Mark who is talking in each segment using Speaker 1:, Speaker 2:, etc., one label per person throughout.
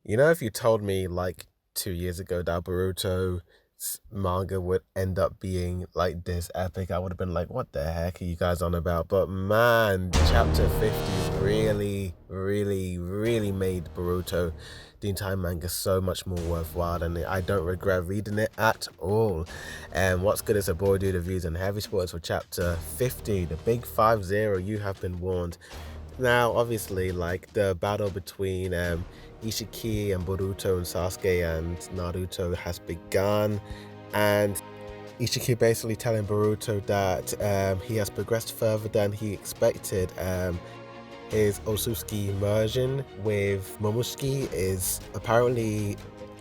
Speaker 1: You know, if you told me like 2 years ago that Boruto manga would end up being like this epic, I would have been like, what the heck are you guys on about? But man, chapter 50 really made Boruto, the entire manga, so much more worthwhile, and I don't regret reading it at all. And what's good is a boy do the views and heavy spoilers for chapter 50, the big 50, you have been warned. Now, obviously, like the battle between Isshiki and Boruto and Sasuke and Naruto has begun, and Isshiki basically telling Boruto that he has progressed further than he expected. His Otsutsuki immersion with Momoshiki is apparently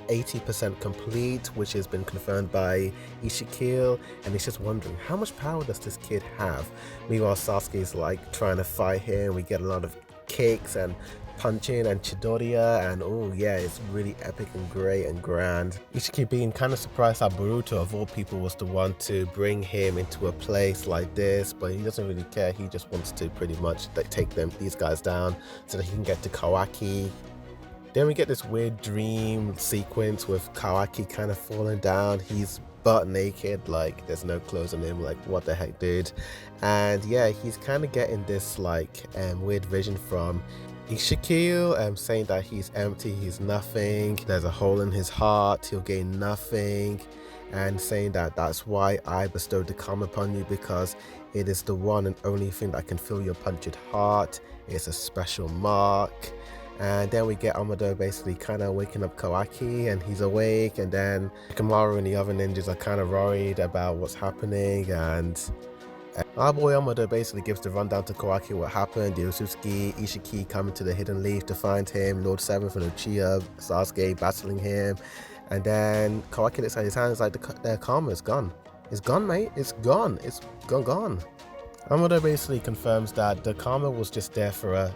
Speaker 1: 80% complete, which has been confirmed by Isshiki, and he's just wondering how much power does this kid have. Meanwhile, Sasuke's like trying to fight him. We get a lot of kicks and punching and Chidoriya, and oh yeah, it's really epic and great and grand. Isshiki being kind of surprised that Boruto of all people was the one to bring him into a place like this, but he doesn't really care. He just wants to pretty much like take these guys down so that he can get to Kawaki. Then we get this weird dream sequence with Kawaki kind of falling down. He's butt naked, like there's no clothes on him, like what the heck, dude. And yeah, he's kind of getting this like weird vision from Isshiki, saying that he's empty, he's nothing, there's a hole in his heart, he'll gain nothing, and saying that that's why I bestowed the calm upon you, because it is the one and only thing that can fill your punctured heart. It's a special mark. And then we get Amado basically kind of waking up Kawaki, and he's awake, and then Kamaru and the other ninjas are kind of worried about what's happening, and our boy Amado basically gives the rundown to Kawaki what happened. The Otsutsuki, Isshiki coming to the Hidden Leaf to find him, Lord Seventh and Uchiha, Sasuke battling him, and then Kawaki looks at his hands like the karma is gone. It's gone, mate. It's gone. It's gone. Amado basically confirms that the karma was just there for a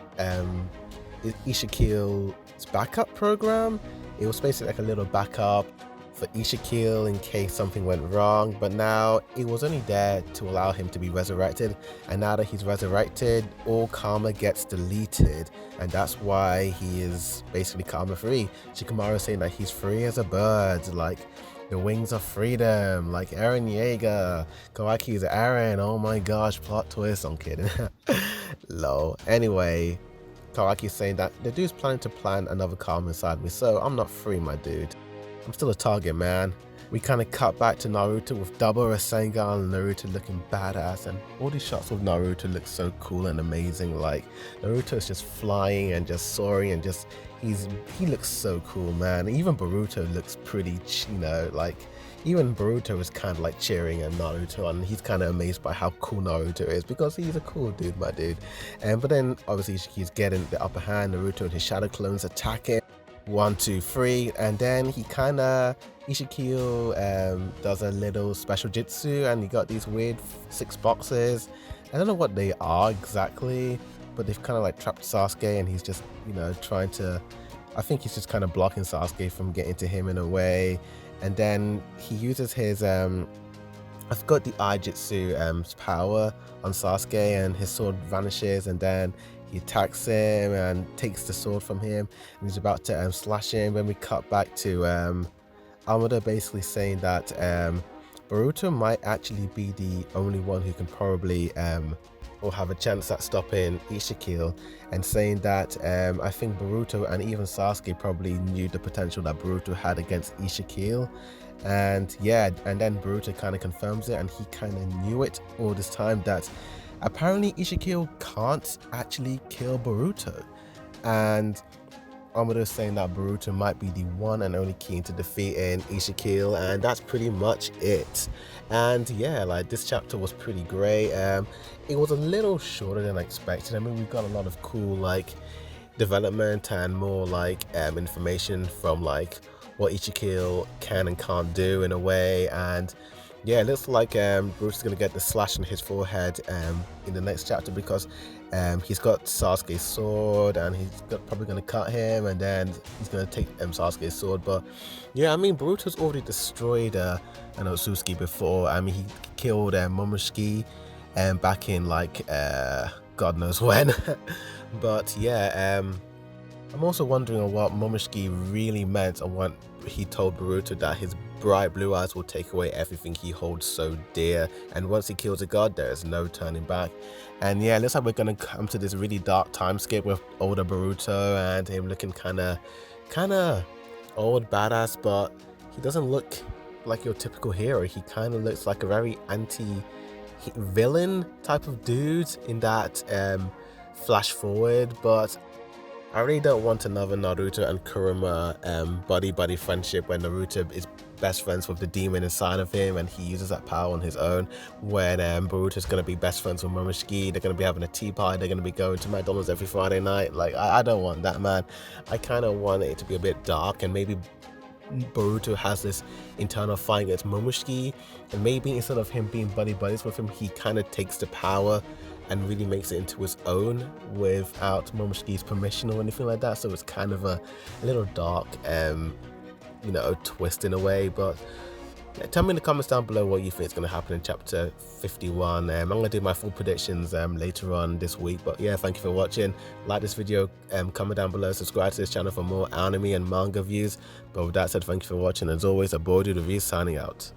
Speaker 1: Ishiki's backup program. It was basically like a little backup for Isshiki in case something went wrong, but now it was only there to allow him to be resurrected, and now that he's resurrected, all karma gets deleted, and that's why he is basically karma free. Shikamaru saying that he's free as a bird, like the wings of freedom, like Eren Yeager. Kawaki is Eren, oh my gosh, plot twist, I'm kidding. Lol. Anyway, Kawaki's saying that the dude's planning to plant another karma inside me, so I'm not free, my dude. I'm still a target, man. We kind of cut back to Naruto with double Rasengan and Naruto looking badass, and all these shots of Naruto look so cool and amazing. Like Naruto is just flying and just soaring and just he looks so cool, man. Even Boruto looks pretty, you know, like even Boruto is kind of like cheering at Naruto, and he's kind of amazed by how cool Naruto is because he's a cool dude, my dude. But then obviously Ishiki's getting the upper hand. Naruto and his shadow clones attack him. 1, 2, 3, and then he kind of Isshiki does a little special jutsu, and he got these weird 6 boxes. I don't know what they are exactly, but they've kind of like trapped Sasuke, and he's just, you know, trying to, I think he's just kind of blocking Sasuke from getting to him in a way. And then he uses his I forgot the Aijutsu's power on Sasuke, and his sword vanishes, and then he attacks him and takes the sword from him, and he's about to slash him. When we cut back to Amado basically saying that Boruto might actually be the only one who can probably or have a chance at stopping Isshiki, and saying that I think Boruto and even Sasuke probably knew the potential that Boruto had against Isshiki. And yeah, and then Boruto kind of confirms it, and he kind of knew it all this time that apparently Isshiki can't actually kill Boruto. And Amado is saying that Boruto might be the one and only key to defeating Isshiki, and that's pretty much it. And yeah, like this chapter was pretty great. It was a little shorter than I expected. I mean, we got a lot of cool like development and more like information from like what Isshiki can and can't do in a way. And yeah, it looks like Bruce is gonna get the slash on his forehead in the next chapter, because he's got Sasuke's sword, and he's probably gonna cut him, and then he's gonna take Sasuke's sword. But yeah, I mean, Boruto's already destroyed an Otsutsuki before. I mean, he killed Momoshiki back in like God knows when. But yeah, I'm also wondering on what Momoshiki really meant and what he told Boruto, that his bright blue eyes will take away everything he holds so dear, and once he kills a god there is no turning back. And yeah, it looks like we're gonna come to this really dark time skip with older Boruto and him looking kinda old badass, but he doesn't look like your typical hero. He kind of looks like a very anti-villain type of dude in that flash forward. But I really don't want another Naruto and Kurama buddy friendship where Naruto is best friends with the demon inside of him and he uses that power on his own, when Boruto's going to be best friends with Momoshiki. They're going to be having a tea party, they're going to be going to McDonald's every Friday night. Like, I don't want that, man. I kind of want it to be a bit dark, and maybe Boruto has this internal fight against Momoshiki, and maybe instead of him being buddies with him, he kind of takes the power and really makes it into his own without Momoshiki's permission or anything like that. So it's kind of a little dark, you know, twist in a way. But yeah, tell me in the comments down below what you think is going to happen in chapter 51. I'm going to do my full predictions later on this week. But yeah, thank you for watching. Like this video, comment down below, subscribe to this channel for more anime and manga views. But with that said, thank you for watching. As always, a Boruto Review signing out.